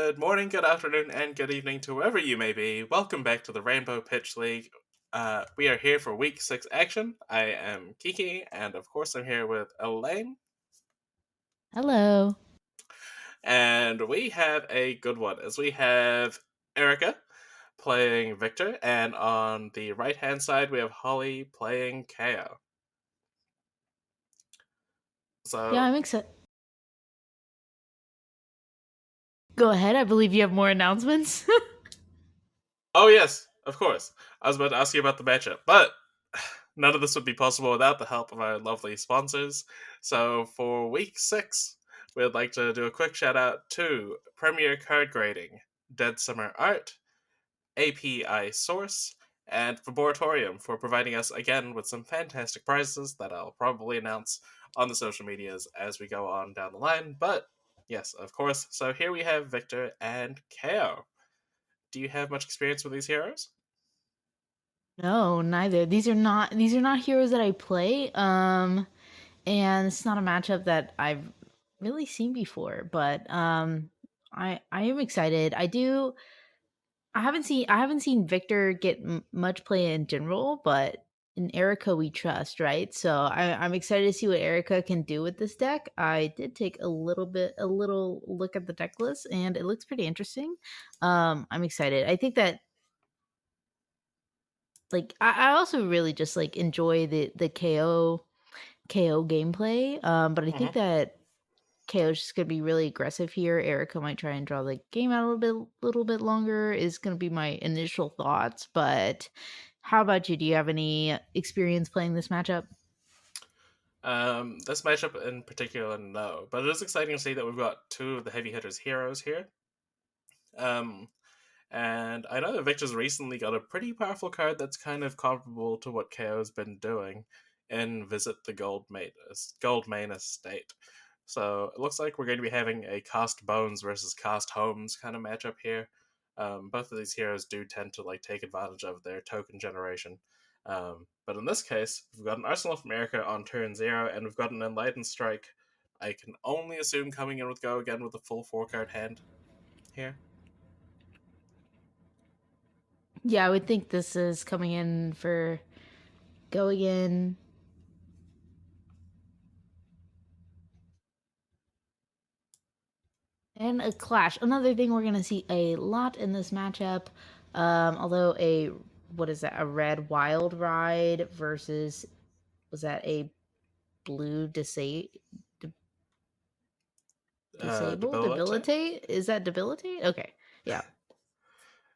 Good morning, good afternoon, and good evening to wherever you may be. Welcome back to the Rainbow Pitch League. We are here for Week 6 action. I am Kiki, and of course I'm here with Elaine. Hello. And we have a good one, as we have Erika playing Victor, and on the right-hand side we have Holly playing Kayo. Yeah, So, I'm excited. Go ahead. I believe you have more announcements. oh yes, of course. I was about to ask you about the matchup, but none of this would be possible without the help of our lovely sponsors. So for week 6, we'd like to do a quick shout out to Premier Card Grading, Dead Summer Art, API Source, and Laboratorium for providing us again with some fantastic prizes that I'll probably announce on the social medias as we go on down the line. But yes, of course. So here we have Victor and Ko. Do you have much experience with these heroes? No, neither. These are not heroes that I play. And it's not a matchup that I've really seen before, but I am excited. I haven't seen Victor get much play in general, but in Erica we trust, right? So I'm excited to see what Erica can do with this deck. I did take a little look at the deck list, and it looks pretty interesting. I'm excited. I think that I also really just like enjoy the KO gameplay. But I think Mm-hmm. that KO's just gonna be really aggressive here. Erica might try and draw the game out a little bit longer, is gonna be my initial thoughts. But how about you? Do you have any experience playing this matchup? This matchup in particular, no. But it is exciting to see that we've got two of the heavy hitters heroes here. Um, and I know that Victor's recently got a pretty powerful card that's kind of comparable to what KO's been doing in Visit the Gold Main Estate. So it looks like we're going to be having a Cast Bones versus Cast Homes kind of matchup here. Both of these heroes do tend to like take advantage of their token generation. But in this case, we've got an Arsenal from America on turn 0, and we've got an Enlightened Strike. I can only assume coming in with Go again with a full 4 card hand here. Yeah, I would think this is coming in for go again. And a clash. Another thing we're going to see a lot in this matchup. Although what is that? A red wild ride versus, was that a blue disable? Debility? Debilitate? Is that debilitate? Okay. Yeah.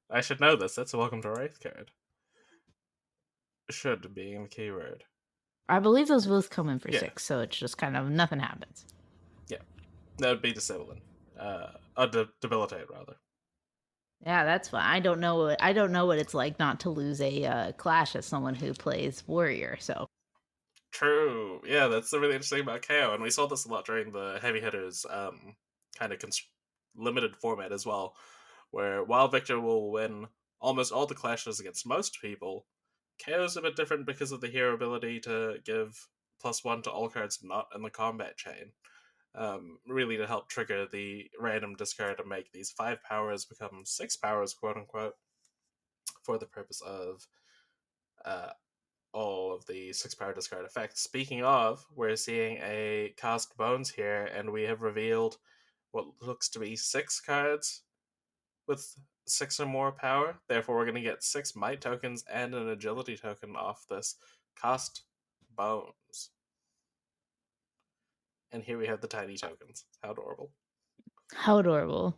I should know this. That's a Welcome to Rathe card. Should being the keyword. I believe those both come in for Yeah, 6, so it's just kind of nothing happens. yeah. That would be disabling. Debilitate, rather. Yeah, that's fine. I don't know what it's like not to lose a clash as someone who plays warrior. So True. Yeah, that's the really interesting about KO, and we saw this a lot during the heavy hitters kind of limited format as well, where while Victor will win almost all the clashes against most people, KO's a bit different because of the hero ability to give +1 to all cards not in the combat chain. Really to help trigger the random discard and make these 5 powers become 6 powers, quote unquote, for the purpose of uh, all of the 6 power discard effects. Speaking of, we're seeing a Cast Bones here, and we have revealed what looks to be 6 cards with 6 or more power. Therefore, we're going to get 6 might tokens and an agility token off this Cast Bones. And here we have the tiny tokens. How adorable. how adorable.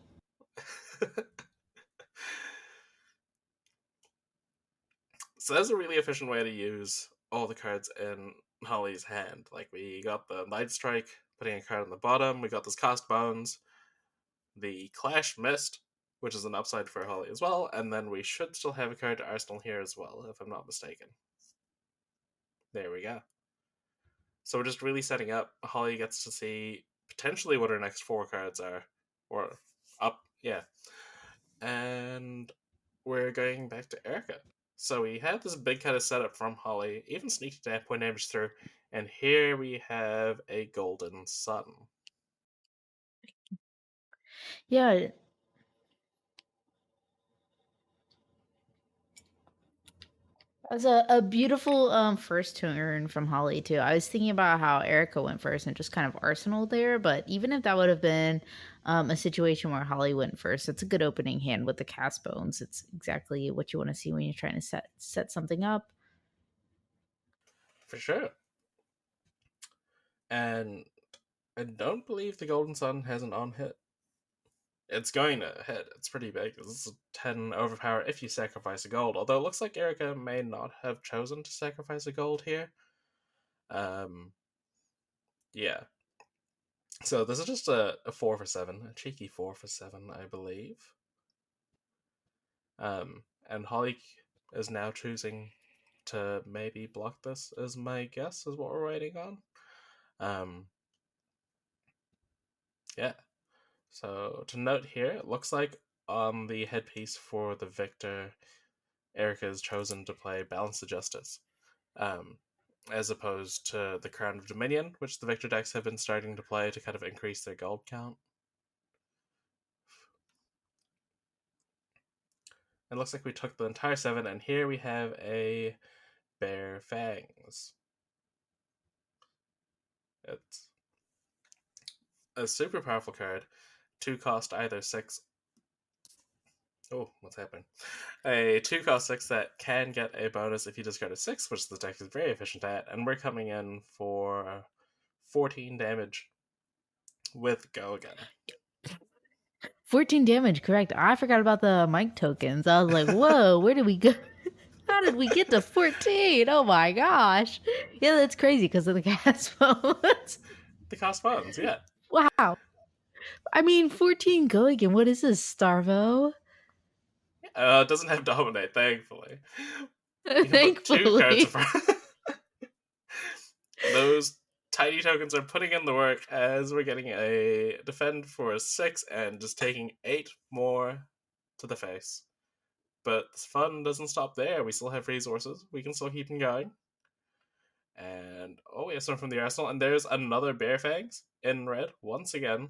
So that's a really efficient way to use all the cards in Holly's hand. Like we got the Light Strike, putting a card on the bottom. We got this Cast Bones, the Clash Mist, which is an upside for Holly as well, and then we should still have a card to Arsenal here as well, if I'm not mistaken. There we go. So we're just really setting up. Holly gets to see potentially what her next 4 cards are, or up, yeah. And we're going back to Erica. So we had this big kind of setup from Holly, even sneaked attack point damage through, and here we have a Golden Sun. Yeah, That's a beautiful first turn from Holly too. I was thinking about how Erica went first and just kind of Arsenal there, but even if that would have been a situation where Holly went first, it's a good opening hand with the cast bones. It's exactly what you want to see when you're trying to set something up. For sure. And I don't believe the Golden Sun has an on hit. It's going to hit. It's pretty big. This is a 10 overpower if you sacrifice a gold. Although it looks like Erica may not have chosen to sacrifice a gold here. Um, yeah. So this is just a 4 for 7. A cheeky 4 for 7, I believe. And Holly is now choosing to maybe block this, is my guess, is what we're waiting on. Um, yeah. So to note here, it looks like on the headpiece for the victor, Erika has chosen to play Balance of Justice, um, as opposed to the Crown of Dominion, which the victor decks have been starting to play to kind of increase their gold count. It looks like we took the entire 7, and here we have a Bare Fangs. It's a super powerful card. 2 cost either 6. Oh, what's happening? A 2 cost 6 that can get a bonus if you discard a 6, which the deck is very efficient at, and we're coming in for 14 damage with Go Again. 14 damage, correct. I forgot about the mic tokens. I was like, whoa, where did we go? How did we get to 14? Oh my gosh. Yeah, that's crazy because of the cast bones. The cost bones, yeah. Wow. I mean, 14 go again. What is this, Starvo? It doesn't have Dominate, thankfully. You can put 2 cards in Thankfully. front. Those tiny tokens are putting in the work as we're getting a defend for a 6 and just taking 8 more to the face. But the fun doesn't stop there. We still have resources. We can still keep them going. And oh, we have some from the arsenal. And there's another Bear Fangs in red once again.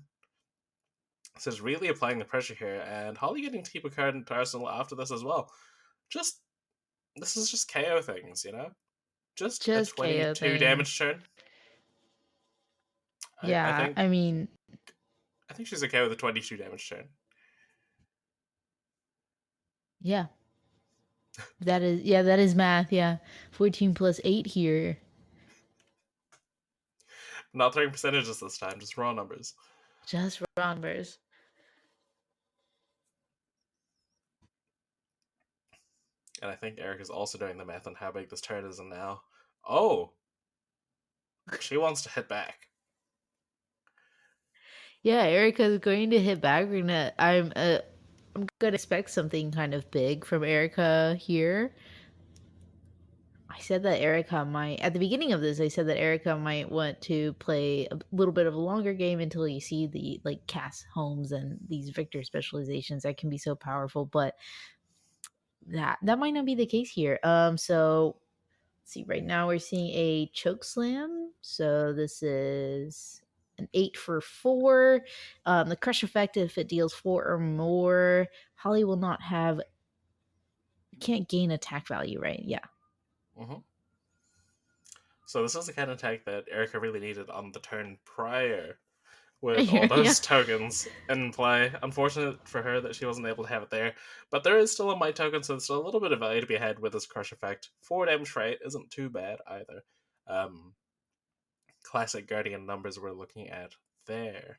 This is really applying the pressure here. And Holly getting to keep a card into arsenal after this as well. Just this is just KO things, you know? Just a Just KO 22 damage things. turn. I Yeah, think I mean, I think she's okay with a 22 damage turn. yeah. That is math, yeah. 14 plus 8 here. Not throwing percentages this time, just raw numbers. Just numbers. And I think Eric is also doing the math on how big this turn is, and now, oh, she wants to hit back. Yeah, Erica's going to hit back. I'm gonna expect something kind of big from Erica here. I said that Erica might at the beginning of this. I said that Erica might want to play a little bit of a longer game until you see the like cast homes and these victor specializations that can be so powerful. But that might not be the case here. So let's see. Right now we're seeing a choke slam. So this is an 8 for 4. The crush effect, if it deals 4 or more, Holly will not have can't gain attack value, right? Yeah. Mm-hmm. So this is the kind of attack that Erica really needed on the turn prior, with all Yeah. those tokens in play. Unfortunate for her that she wasn't able to have it there, but there is still a might token, so there's still a little bit of value to be had with this crush effect. 4 damage for 8 isn't too bad either. Classic Guardian numbers we're looking at there.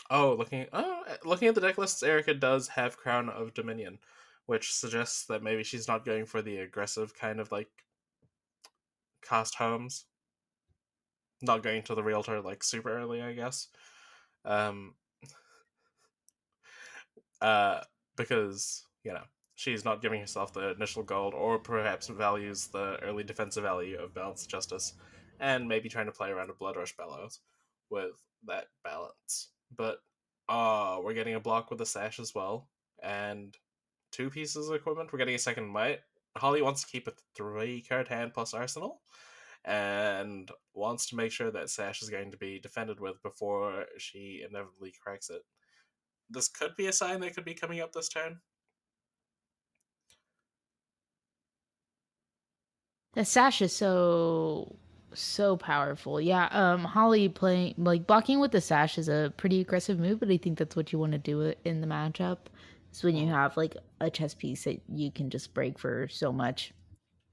Looking at the deck lists, Erica does have Crown of Dominion, which suggests that maybe she's not going for the aggressive kind of like cast homes, not going to the realtor like super early, I guess. Um, because she's not giving herself the initial gold, or perhaps values the early defensive value of Balanced Justice, and maybe trying to play around a Blood Rush Bellows with that balance. But we're getting a block with a sash as well, and 2 pieces of equipment. We're getting a second might. Holly wants to keep a 3-card hand plus arsenal, and wants to make sure that sash is going to be defended with before she inevitably cracks it. This could be a sign that could be coming up this turn. The sash is so powerful. Yeah, Holly playing like blocking with the sash is a pretty aggressive move, but I think that's what you want to do in the matchup. Is when you Mm-hmm. have like a chess piece that you can just break for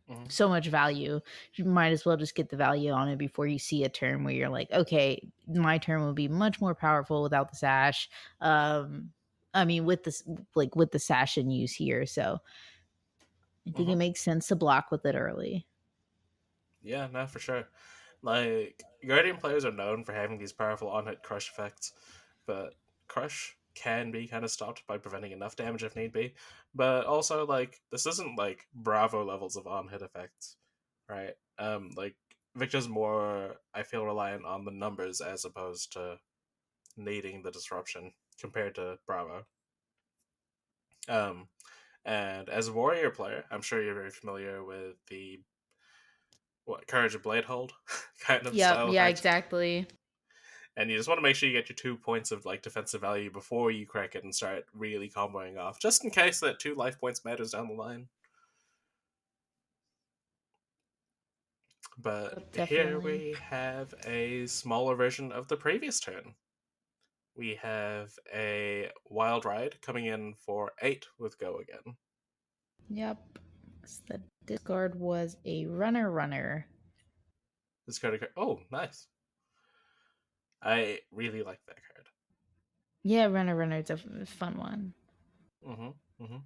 Mm-hmm. so much value. You might as well just get the value on it before you see a turn where you're like, okay, my turn will be much more powerful without the sash. I mean, with this, like with the sash in use here, so I think Mm-hmm. it makes sense to block with it early. Yeah, no, for sure. Like, Guardian players are known for having these powerful on hit crush effects, but crush can be kind of stopped by preventing enough damage if need be. But also, like, this isn't like Bravo levels of on hit effects, right? Like, Victor's more, I feel, reliant on the numbers as opposed to needing the disruption compared to Bravo. Um, and as a warrior player, I'm sure you're very familiar with the Courage of Bladehold kind of Yep. style Yeah. effect. Exactly. And you just want to make sure you get your 2 points of like defensive value before you crack it and start really comboing off, just in case that 2 life points matters down the line. But Yep, here definitely. we have a smaller version of the previous turn. We have a Wild Ride coming in for 8 with Go again. Yep. So the discard was a runner. This card, oh, nice. I really like that card. Yeah, runner. It's a fun one. Mm-hmm. Mm-hmm.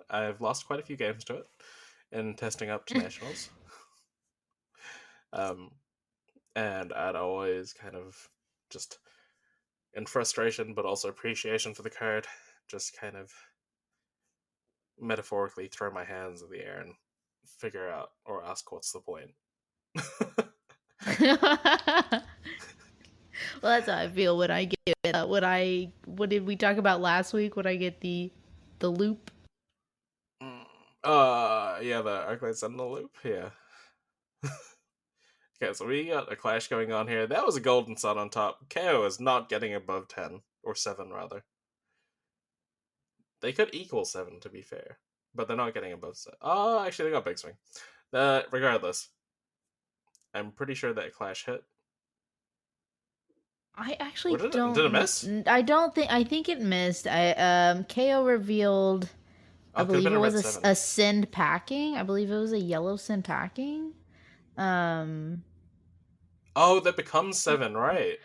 I've lost quite a few games to it in testing up to nationals. Um, and I'd always kind of just in frustration, but also appreciation for the card, just kind of metaphorically throw my hands in the air and figure out or ask what's the point. Well, that's how I feel when I get what did we talk about last week when I get the loop. Yeah, the Arclight Sentinel loop. Yeah. Okay, so we got a clash going on here. That was a Golden Sun on top. Kayo is not getting above 10, or 7 rather. They could equal 7 to be fair, but they're not getting above 7. Oh, actually, they got Big Swing. Regardless, I'm pretty sure that clash hit. I Or actually did it miss? I don't think I think it missed. I KO revealed Oh, I it could have believe been it a was red 7. a send packing. I believe it was a yellow send packing. Um Oh, that becomes 7, right?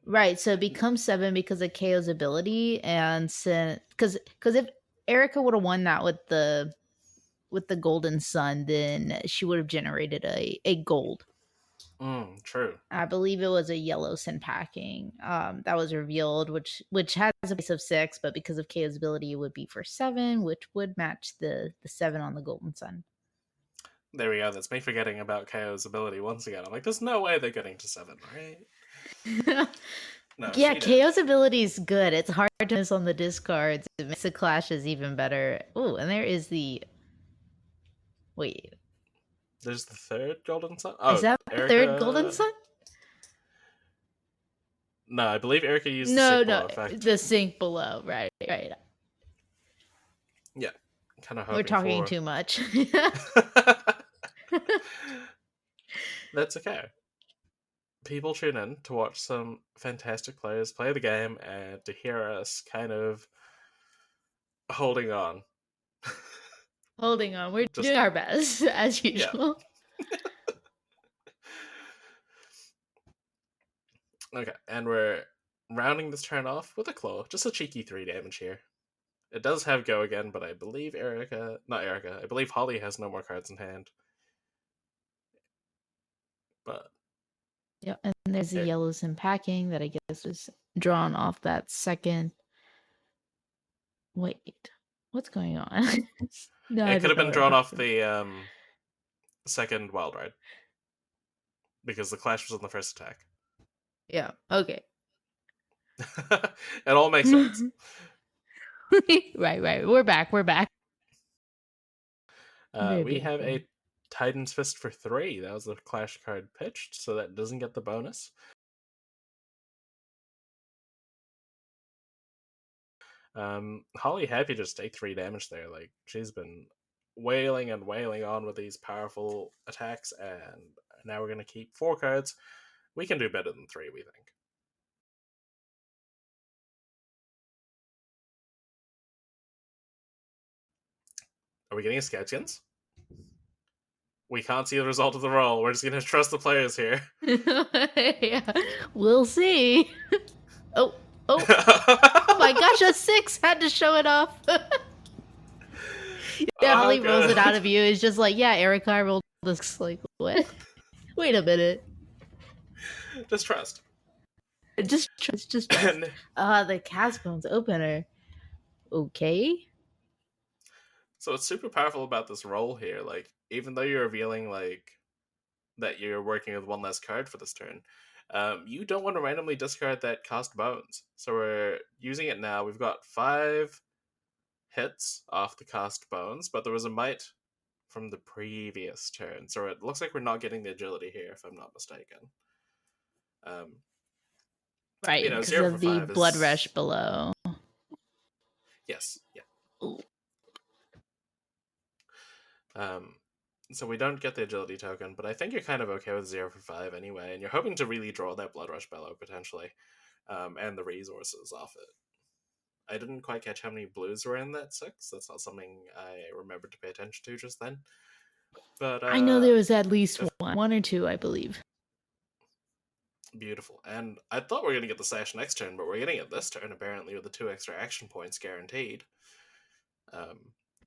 right, so it becomes 7 because of KO's ability and sent cuz if Erica would have won that with the golden sun, then she would have generated a gold. True. I believe it was a yellow sin packing that was revealed, which has a base of 6, but because of KO's ability, it would be for 7, which would match the 7 on the golden sun. There we go. That's me forgetting about KO's ability once again. I'm like, there's no way they're getting to 7, right? No, Yeah, she did. KO's ability is good. It's hard to miss on the discards. It makes the clashes even better. Oh, and there is the wait. There's the third Golden Sun. Is Oh, that the third golden Erika. sun? No, I believe Erika used the No, Sick no, Blow effect. the sink below. Right. Yeah, kind of We're hoping talking for. too much. That's okay. People tune in to watch some fantastic players play the game and to hear us kind of holding on. Holding on. We're Just, doing our best as yeah. usual. Okay, and we're rounding this turn off with a claw. Just a cheeky 3 damage here. It does have go again, but I believe not Erika, I believe Holly has no more cards in hand. But Yeah, and there's the it, yellows in packing that I guess was drawn off that second. Wait, what's going on? No, I it could don't have know been what drawn off happened. the second Wild Ride because the clash was on the first attack. Yeah. Okay. It all makes sense. Right. We're back. We're back. Very We have beautiful. a Titan's Fist for 3. That was the clash card pitched, so that doesn't get the bonus. Holly happy to just take 3 damage there. Like, she's been wailing and wailing on with these powerful attacks, and now we're going to keep 4 cards. We can do better than 3, we think. Are we getting a Sketchins? We can't see the result of the roll. We're just going to trust the players here. Yeah, we'll see. Oh, oh, oh my gosh, a 6! Had to show it off. Yeah, Oh, Holly rolls it out good. of you. It's just like, yeah, Erika, I rolled this. Like, what? Wait a minute. Just trust. Just trust. And The cast bones opener. Okay. so it's super powerful about this roll here. Like, even though you're revealing like that you're working with one less card for this turn, you don't want to randomly discard that cost bones. So we're using it now. We've got 5 hits off the cost bones, but there was a might from the previous turn, so it looks like we're not getting the agility here, if I'm not mistaken. Um, Right, because 0 for of the 5 blood rush is below. yes, yeah. Ooh. Um, so we don't get the agility token, but I think you're kind of okay with 0 for 5 anyway, and you're hoping to really draw that blood rush bellow potentially, and the resources off it. I didn't quite catch how many blues were in that 6. That's not something I remembered to pay attention to just then. But I know there was at least one or two, I believe. beautiful. And I thought we were going to get the sash next turn, but we're getting it this turn, apparently, with the 2 extra action points guaranteed.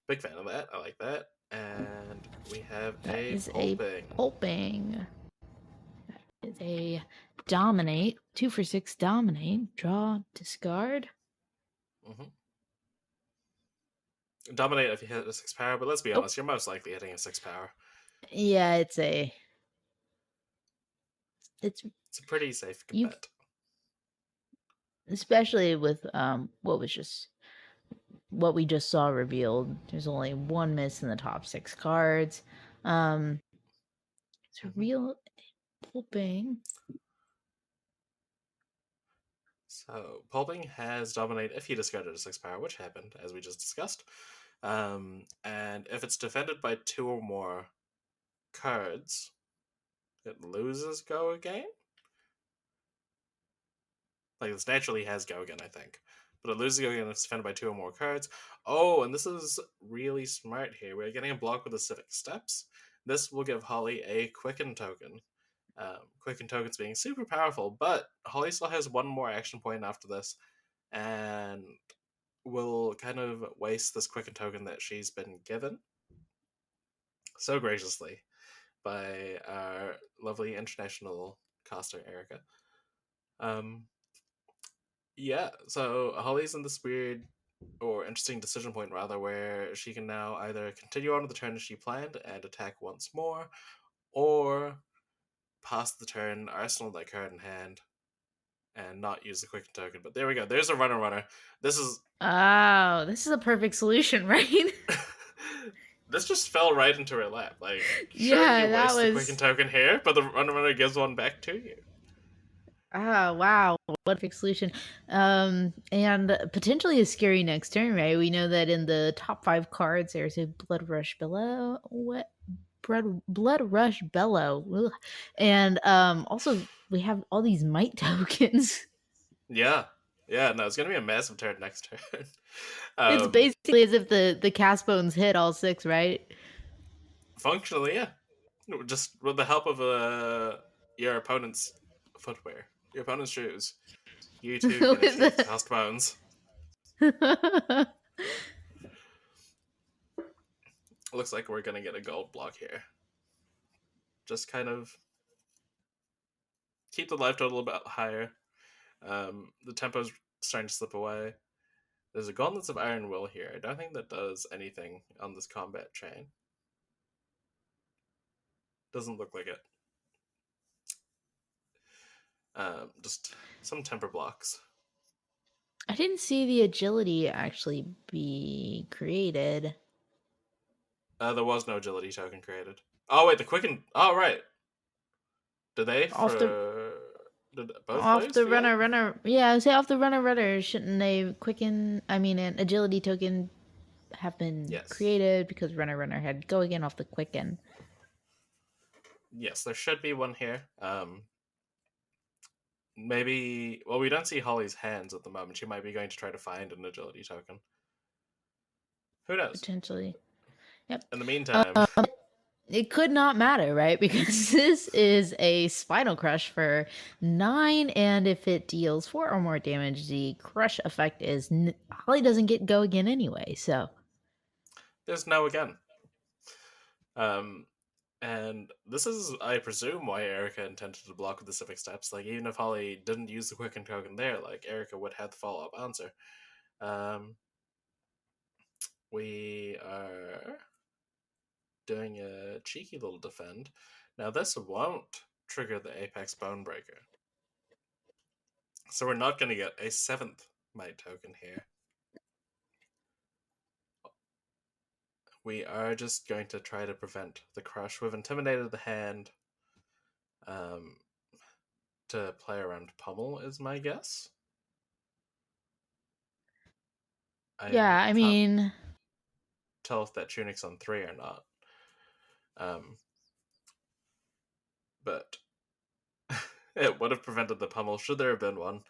Big fan of that. I like that. And we have That a is pulping. a pulping. That is a dominate. 2 for 6 dominate. Draw, discard. Mm-hmm. Dominate if you hit a 6 power, but let's be Oh, honest, you're most likely hitting a 6 power. yeah, it's It's a pretty safe you, bet. especially with what we just saw revealed. There's only one miss in the top 6 cards. It's a Mm-hmm. real pulping. So, pulping has dominate if you discarded a 6 power, which happened, as we just discussed. And if it's defended by 2 or more cards, it loses go again. Like, this naturally has go again, I think. But it loses go again if it's defended by 2 or more cards. Oh, and this is really smart here. We're getting a block with the Civic Steps. This will give Holly a Quicken token. Quicken tokens being super powerful, but Holly still has one more action point after this, and will kind of waste this Quicken token that she's been given so graciously by our lovely international caster Erika. Yeah, so Holly's in this weird or interesting decision point rather, where she can now either continue on with the turn as she planned and attack once more, or pass the turn, arsenal that card in hand, and not use the quicken token. But there we go. There's a runner. This is Oh, this is a perfect solution, right? this just fell right into her lap. Like, sure, Yeah, you that waste the quicken was. token here, but the runner gives one back to you. Ah, wow, what a perfect solution. And potentially a scary next turn, right? We know that in the top 5 cards, there's a Blood Rush Bellow. What? Blood Rush Bellow. Ugh. And also, we have all these Might tokens. Yeah, yeah. No, it's gonna be a massive turn next turn. It's basically as if the cast bones hit all 6, right? Functionally, yeah. Just with the help of your opponent's footwear, your opponent's shoes, you too can achieve cast bones. Looks like we're gonna get a gold block here. Just kind of keep the life total a bit higher. The tempo's starting to slip away. There's a Gauntlets of Iron Will here. I don't think that does anything on this combat chain. Doesn't look like it. Just some temper blocks. I didn't see the agility actually be created. There was no agility token created. Oh wait, the quicken. Oh right. Did they Off the for? Did both off players the feel it? runner. Yeah, I say off the runner. Shouldn't they quicken? I mean, an agility token have been Yes. created because runner had go again off the quicken. Yes, there should be one here. Maybe. Well, we don't see Holly's hands at the moment. She might be going to try to find an agility token. Who knows? Potentially. Yep. In the meantime, It could not matter, right? Because this is a Spinal Crush for 9, and if it deals 4 or more damage, the crush effect is Holly doesn't get go again anyway. So there's no again. Um, and this is, I presume, why Erika intended to block with the civic steps. Like, even if Holly didn't use the quicken token there, like, Erika would have the follow up answer. Um, we are doing a cheeky little defend. Now, this won't trigger the Apex Bone Breaker. So we're not going to get a 7th Might token here. We are just going to try to prevent the crush. We've intimidated the hand um, to play around Pummel, is my guess. yeah, I I can't mean, tell if that tunic's on 3 or not. But it would have prevented the Pummel should there have been one.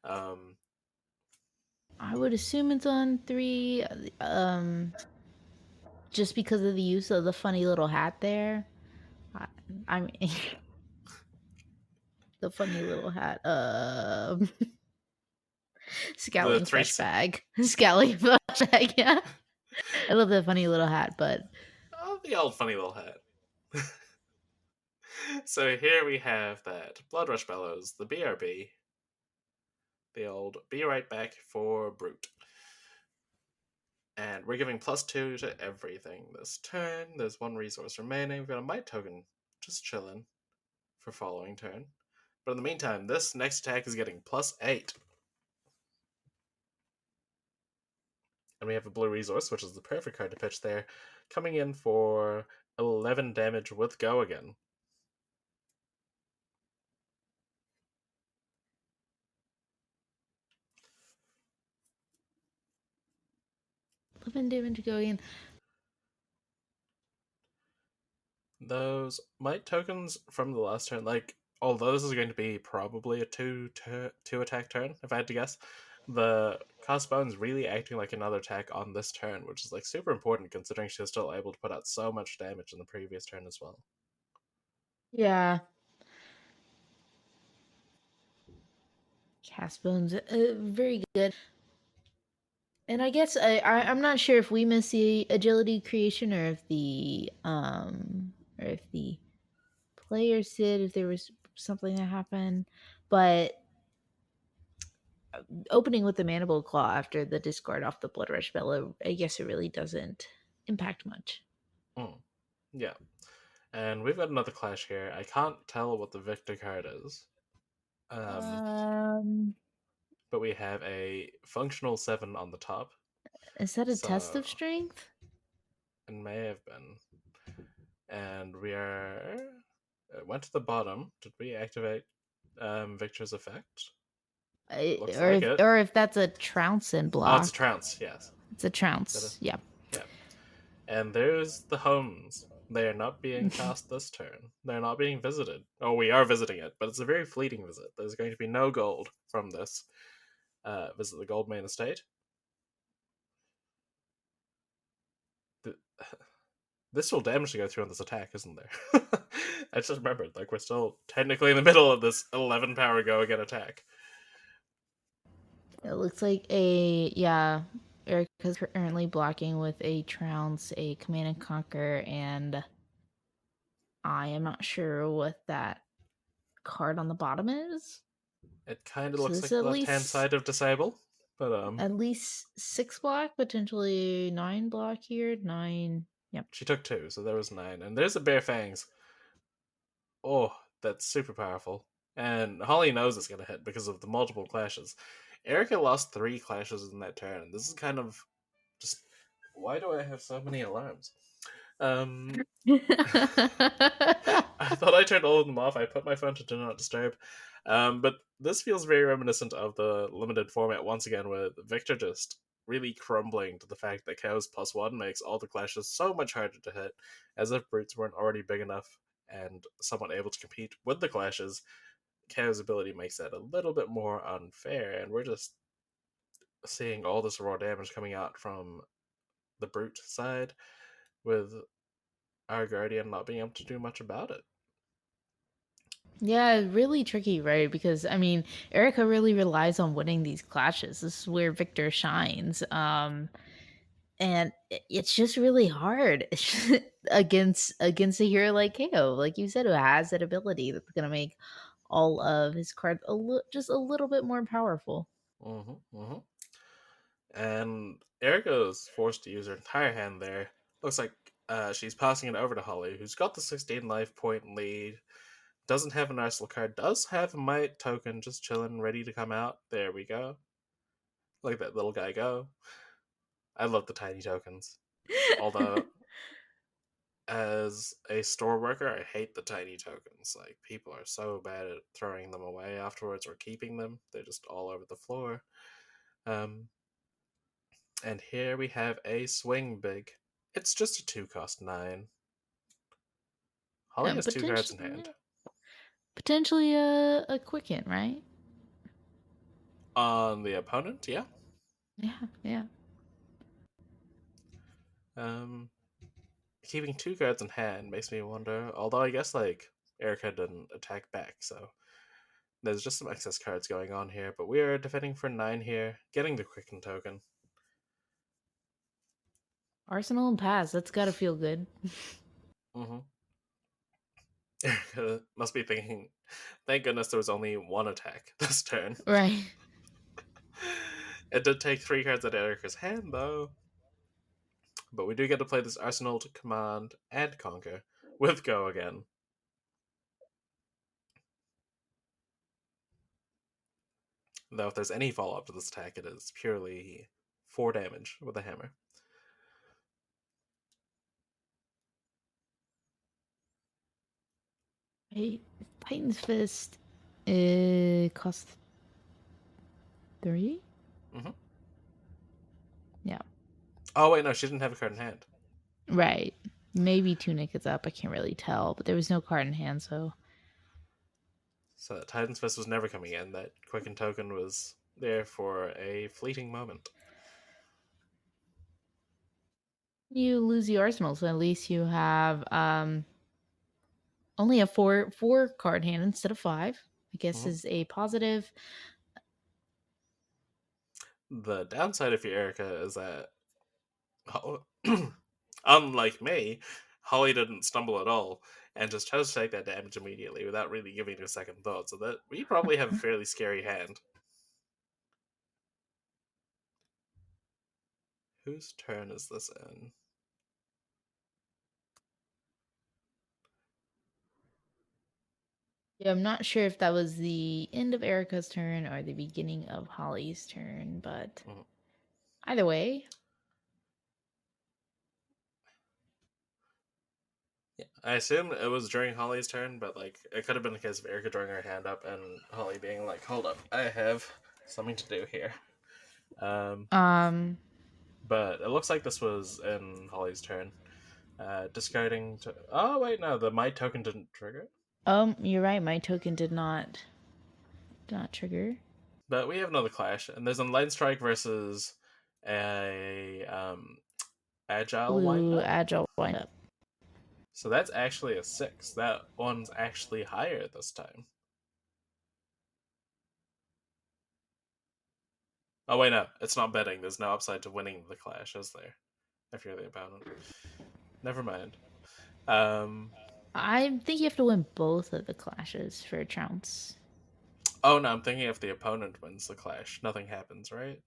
I would assume it's on 3. Just because of the use of the funny little hat there. I, I mean, the funny little hat. The Scouting 3. flesh bag. Scouting flesh bag. Yeah, I love that funny little hat, but Oh, the old funny little hat. So here we have that Blood Rush Bellows, the BRB, the old Be Right Back for Brute. And we're giving +2 to everything this turn. There's 1 resource remaining. We've got a Might token just chilling for following turn. But in the meantime, this next attack is getting +8. And we have a blue resource, which is the perfect card to pitch there, coming in for 11 damage with Go again. 11 damage going. Those Might tokens from the last turn, like, although this is going to be probably a two attack turn, if I had to guess, the cost bone's really acting like another attack on this turn, which is like super important considering she was still able to put out so much damage in the previous turn as well. Yeah. Cast bones, very good. And I guess I'm not sure if we missed the agility creation or if the players did, if there was something that happened, but opening with the mandible claw after the discard off the blood rush bellow, I guess it really doesn't impact much. Mm. Yeah. And we've got another clash here. I can't tell what the victor card is. Um, Um, but we have a functional 7 on the top. is that a test So of strength? it may have been. And we are. It went to the bottom. Did we activate Victor's effect? Looks like it. Or if that's a trounce and Oh, it's a block. trounce, yes. It's a Is that a, trounce. Yeah. yeah. And there's the homes. They are not being cast this turn. They're not being visited. Oh, we are visiting it, but it's a very fleeting visit. There's going to be no gold from this. Visit the Gold Main Estate. This will damage to go through on this attack, isn't there? I just remembered, like, we're still technically in the middle of this 11 power go again attack. It looks like a yeah. Erica's currently blocking with a trounce, a command and conquer, and I am not sure what that card on the bottom is. It kind of So looks this is like the left hand side of Disable, but at least 6 block, potentially 9 block here. 9. Yep. she took 2, so there was 9. And there's a Bare Fangs. Oh, that's super powerful. And Holly knows it's going to hit because of the multiple clashes. Erika lost 3 clashes in that turn. This is kind of just. Why do I have so many alarms? I thought I turned all of them off. I put my phone to Do Not Disturb. But this feels very reminiscent of the limited format once again, with Victor just really crumbling to the fact that Kayo's +1 makes all the clashes so much harder to hit, as if brutes weren't already big enough and somewhat able to compete with the clashes. Kayo's ability makes that a little bit more unfair, and we're just seeing all this raw damage coming out from the brute side, with our guardian not being able to do much about it. Yeah, really tricky, right? Because I mean, Erica really relies on winning these clashes. This is where Victor shines. And it's just really hard against a hero like KO, like you said, who has that ability that's gonna make all of his cards just a little bit more powerful. Mm-hmm. And Erica's forced to use her entire hand there. Looks like she's passing it over to Holly, who's got the 16 life point lead. Doesn't have an arsenal card. Does have a might token just chilling, ready to come out. There we go. Look at that little guy go. I love the tiny tokens. Although, as a store worker, I hate the tiny tokens. Like, people are so bad at throwing them away afterwards or keeping them. They're just all over the floor. Um, and here we have a swing big. It's just a 2 cost 9. Holly And has 2 cards in hand. potentially a quick hit, right? On the opponent, yeah. Yeah, yeah. Um, Keeping 2 cards in hand makes me wonder. Although I guess like Erica didn't attack back, so there's just some excess cards going on here. But we are defending for 9 here, getting the quicken token. Arsenal and pass. That's gotta feel good. Mm-hmm. Erica must be thinking, thank goodness there was only one attack this turn. Right. It did take 3 cards out of Erica's hand though. But we do get to play this Arsenal to command and conquer with Go again. Though if there's any follow up to this attack, it is purely 4 damage with a hammer. Hey, Titan's Fist costs 3? Mm-hmm. Yeah. Oh wait, no, she didn't have a card in hand. Right. Maybe Tunic is up. I can't really tell, but there was no card in hand, so So that Titan's Fist was never coming in. That Quicken token was there for a fleeting moment. you lose the arsenal. So at least you have only a four card hand instead of 5. I guess Mm-hmm. is a positive. The downside of your Erica is that, unlike me, Holly didn't stumble at all and just chose to take that damage immediately without really giving it a second thought. So that we probably have a fairly scary hand. Whose turn is this in? Yeah, I'm not sure if that was the end of Erica's turn or the beginning of Holly's turn, but Mm-hmm. either way, Yeah, I assume it was during Holly's turn, but like it could have been a case of Erica drawing her hand up and Holly being like, "Hold up, I have something to do here." Um, um, but it looks like this was in Holly's turn. Discarding to. Oh wait, no, the might token didn't trigger. you're right. My token did not trigger. But we have another clash, and there's a Light Strike versus a Agile Blue Windup. agile windup. So that's actually a 6. That one's actually higher this time. Oh wait, no, it's not betting. There's no upside to winning the clash, is there? If you're the opponent. Never mind. Um. I think you have to win both of the clashes for a trounce. Oh no, I'm thinking if the opponent wins the clash, nothing happens, right?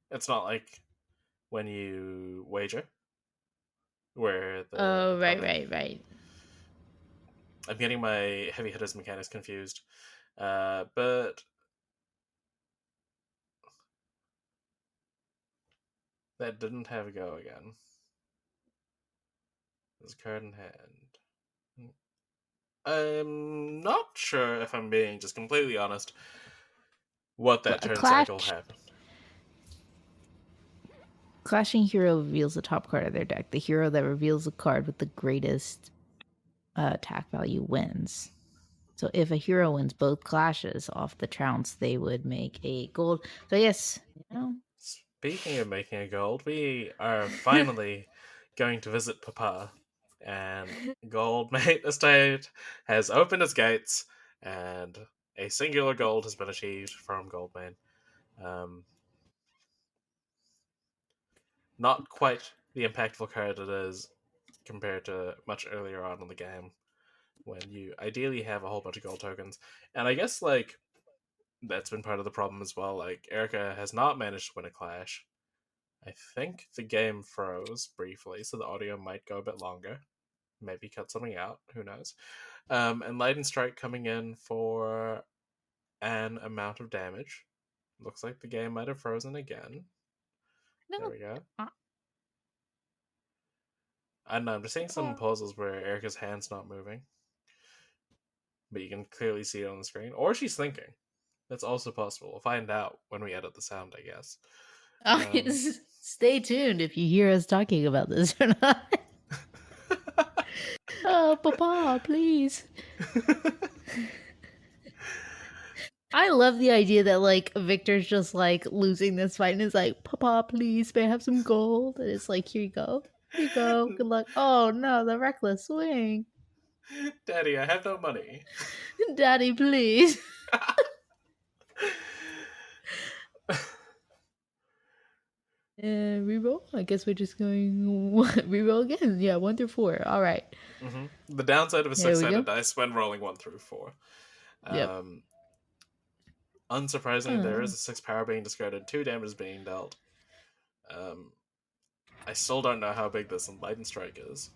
It's not like when you wager, where the Oh, right, opponent. right, right. I'm getting my heavy hitters mechanics confused. But that didn't have a go again. There's a card in hand. I'm not sure if I'm being just completely honest what that A turn cycle clash happened. Clashing hero reveals the top card of their deck. The hero that reveals the card with the greatest attack value wins. So if a hero wins both clashes off the trounce, they would make a gold. So yes, you know. Speaking of making a gold, we are finally going to visit Papa, and Goldmate Estate has opened its gates, and a singular gold has been achieved from Goldmate. Um, not quite the impactful card it is compared to much earlier on in the game, when you ideally have a whole bunch of gold tokens. And I guess, like, that's been part of the problem as well. Like, Erika has not managed to win a clash. I think the game froze briefly, so the audio might go a bit longer. Maybe cut something out. Who knows? And Lightning Strike coming in for an amount of damage. Looks like the game might have frozen again. There No. we go. Uh, I don't know, I'm just seeing some pauses where Erika's hand's not moving, but you can clearly see it on the screen. Or she's thinking. That's also possible. We'll find out when we edit the sound, I guess. Um, Stay tuned if you hear us talking about this or not. Oh, Papa, please. I love the idea that like Victor's just like losing this fight and is like, Papa, please, may I have some gold? And it's like, here you go. Here you go. Good luck. Oh no, the reckless swing. Daddy, I have no money. Daddy, please. Reroll? I guess we're just going reroll again. Yeah, 1 through 4. All right. The downside of a There six we sided go. dice when rolling 1 through 4. Yep. Um, Unsurprisingly, there is a 6 power being discarded, 2 damage being dealt. Um, I still don't know how big this Enlightened Strike is.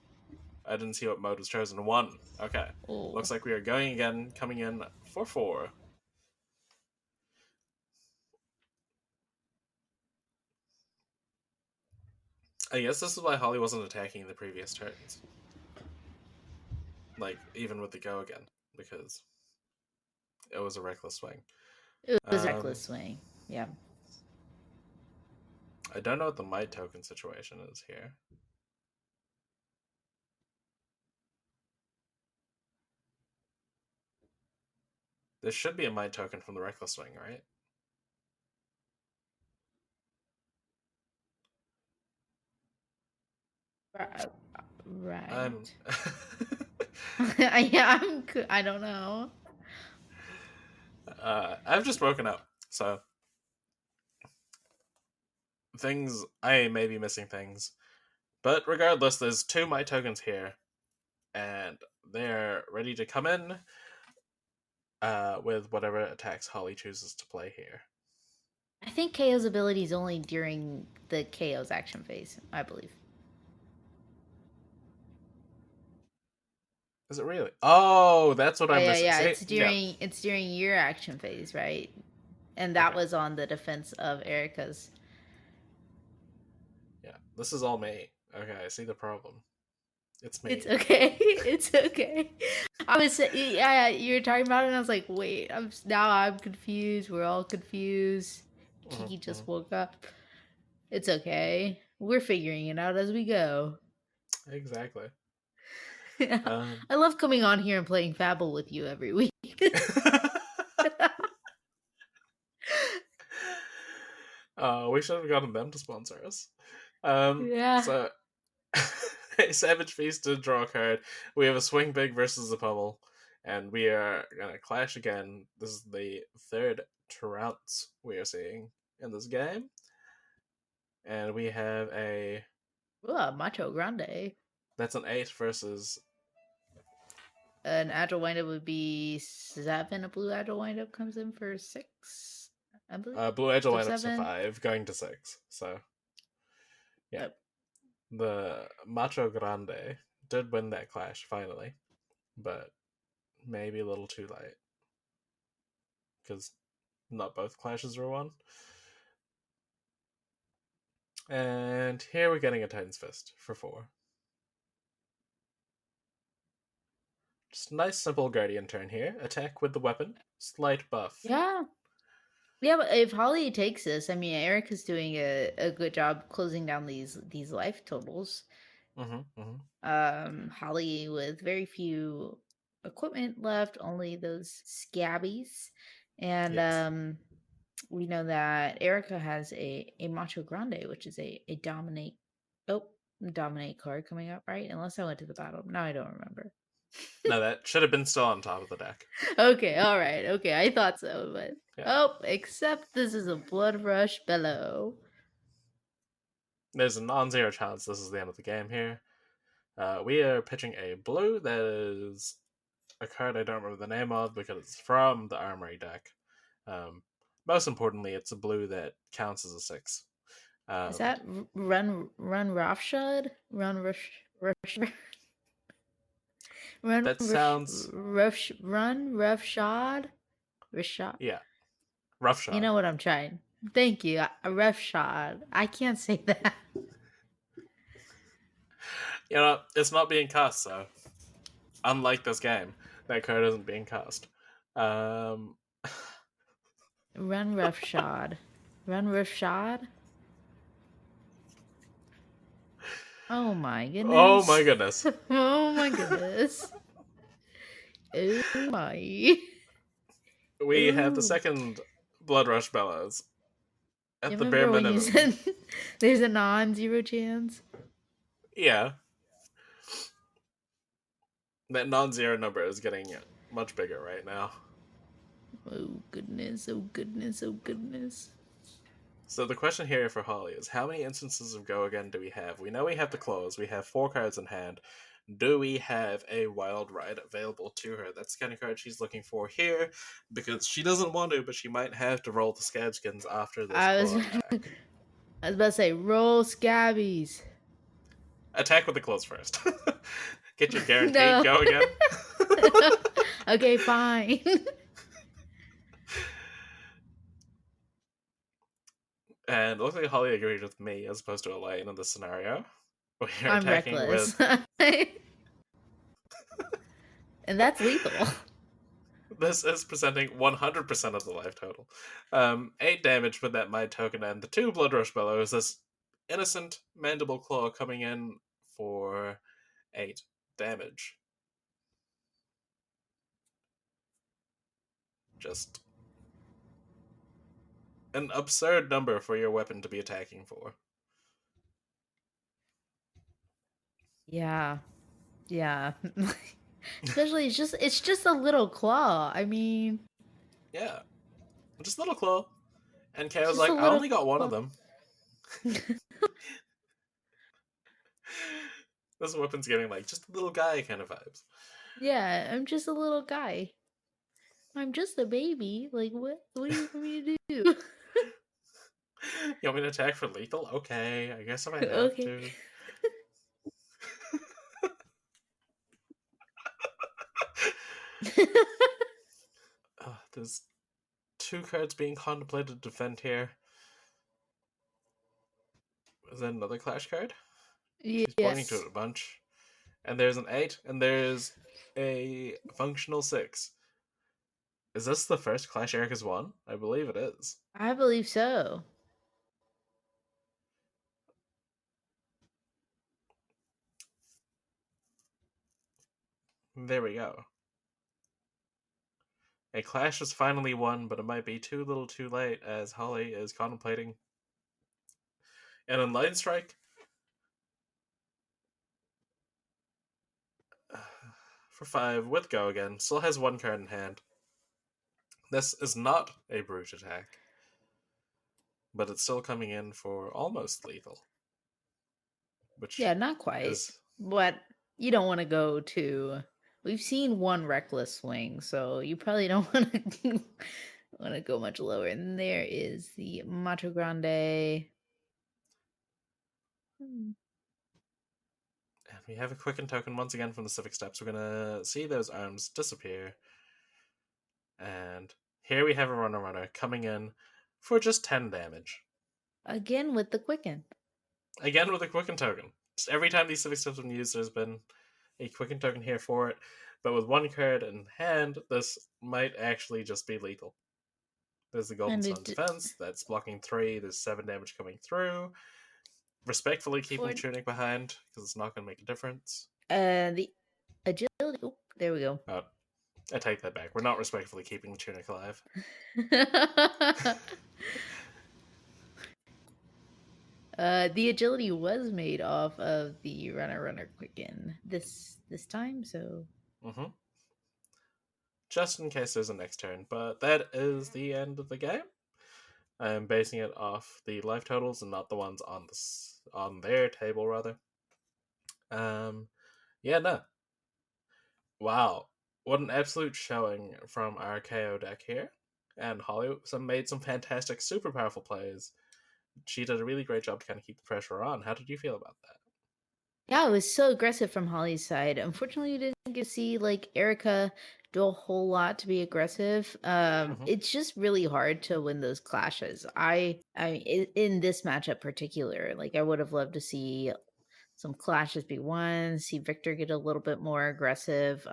I didn't see what mode was chosen. 1. Okay. Oh. Looks like we are going again, coming in for 4. I guess this is why Holly wasn't attacking the previous turns. Like, even with the go again, because it was a reckless swing. It was Um, reckless swing. Yeah. I don't know what the might token situation is here. There should be a might token from the reckless swing, right? I'm. Right. Yeah, I don't know. I've just woken up, so things I may be missing things, but regardless, there's 2 might tokens here, and they're ready to come in with whatever attacks Holly chooses to play here. I think KO's ability is only during the KO's action phase, I believe. Is it really? Oh, that's what Yeah, I'm yeah, missing. yeah. See, yeah, It's during your action phase, right? And that okay, was on the defense of Erica's. yeah. This is all me. Okay, I see the problem. It's It's me. okay. It's okay. I was yeah, you were talking about it and I was like, "Wait, I'm confused. We're all confused." Kiki Mm-hmm, just woke up. It's okay. We're figuring it out as we go. exactly. Yeah. Um, I love coming on here and playing Fabble with you every week. we should have gotten them to sponsor us. Yeah. So a Savage Feast to draw a card. We have a Swing Big versus a Pummel, and we are gonna clash again. This is the third Trounce we are seeing in this game, and we have a Ooh, Macho Grande. that's an 8 versus An agile windup would be 7. A blue agile windup comes in for 6, I believe. Blue Edge will So wind up to 7. 5, going to 6. So yeah, Yep. the Macho Grande did win that clash finally, but maybe a little too late because not both clashes were won. And here we're getting a Titan's Fist for 4. Just a nice simple Guardian turn here. Attack with the weapon. Slight buff. Yeah. Yeah, but if Holly takes this, I mean, Eric is doing a good job closing down these life totals. Mm-hmm, mm-hmm. Holly with very few equipment left, only those scabbies, and Yes. we know that Erica has a Macho Grande, which is a dominate. Oh, dominate card coming up, right? Unless I went to the bottom. Now I don't remember. No, that should have been still on top of the deck. Okay, all right, okay, I thought so, but Yeah. oh, except this is a Blood Rush Bellow. There's a non-zero chance this is the end of the game here. We are pitching a blue that is a card I don't remember the name of because it's from the Armory deck. Um, Most importantly, it's a blue that counts as a 6. Is Um, that Run Roughshod? Rush that sounds, Run Roughshod? Rashad? yeah, You roughshod. know what I'm trying. Thank you. A roughshod. I can't say that. You know, it's not being cast, so unlike this game, that card isn't being cast. Um, Run roughshod. Run roughshod? Oh my oh my goodness. goodness. Oh my goodness. Oh my. We have the Ooh. second Blood Rush Bellows You at the bare remember when you minimum. said there's a non-zero chance? Yeah, that non-zero number is getting much bigger right now. Oh goodness, oh goodness, oh goodness. So the question here for Holly is how many instances of Go Again do we have? We know we have the close, we have 4 cards in hand. Do we have a wild ride available to her? That's the kind of card she's looking for here, because she doesn't want to, but she might have to roll the Scabskins after this I was claw I attack. was about to say roll scabbies. Attack with the close first. Get your guaranteed No. Go Again. Okay, fine. And it looks like Holly agreed with me as opposed to Elaine in this scenario. We are I'm attacking reckless. with And that's lethal. this is presenting 100% of the life total. 8 damage with that Might token and the 2 Blood Rush Bellows. This innocent Mandible Claw coming in for 8 damage. Just an absurd number for your weapon to be attacking for. Yeah. Yeah. Especially it's just a little claw. I mean, Yeah, just a little claw. And Kayo's just a like, I little only got one of claw. them. This weapon's giving like just a little guy kind of vibes. Yeah, I'm just a little guy. I'm just a baby. Like what do you want me to do? You want me to attack for lethal? Okay, I guess if I have Okay. to. There's 2 cards being contemplated to defend here. Is that another clash card? She's pointing to Yes. it a bunch. And there's an 8, and there's a functional 6. Is this the first Clash Erika's won? I believe it is. I believe so. There we go. A Clash was finally won, but it might be too little too late as Holly is contemplating an Enlightened Strike. For 5 with Go Again. Still has 1 card in hand. This is not a brute attack, but it's still coming in for almost lethal, Yeah, which not quite. is But you don't want to go to. We've seen one reckless swing, so you probably don't want to want to go much lower. And there is the Macho Grande. Hmm. and we have a quicken token once again from the Civic Steps. We're gonna see those arms disappear, and here we have a runner coming in for just 10 damage. Again with the Quicken. Again with a quicken token. Just every time these Civic Steps have been used, there's been a quicken token here for it. But with 1 card in hand, this might actually just be lethal. There's the Golden And Sun defense that's blocking 3. There's 7 damage coming through. Respectfully keeping for Tunic behind because it's not going to make a difference. the agility. Oh, there we go. Oh, I take that back. We're not respectfully keeping Tunic alive. The agility was made off of the runner quicken this time, so Mm-hmm. Just in case there's a next turn. But that is the end of the game. I'm basing it off the life totals and not the ones on their table rather. Yeah, no. Wow, what an absolute showing from our KO deck here. And Holly made some fantastic, super powerful plays. She did a really great job to kind of keep the pressure on. How did you feel about that? yeah, it was so aggressive from Holly's side. Unfortunately, you didn't get to see like Erica do a whole lot to be aggressive. Mm-hmm. It's just really hard to win those clashes. In this matchup particular, like I would have loved to see some clashes be won, see Victor get a little bit more aggressive.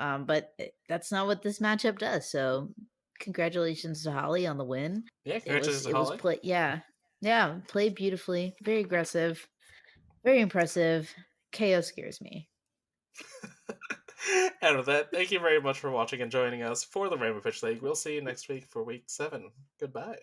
That's not what this matchup does. So congratulations to Holly on the win. Yeah, It was congratulations to it was Holly. play yeah, played beautifully, very aggressive, very impressive. KO scares me. And with that, thank you very much for watching and joining us for the Rainbow Pitch League. We'll see you next week for week 7. Goodbye.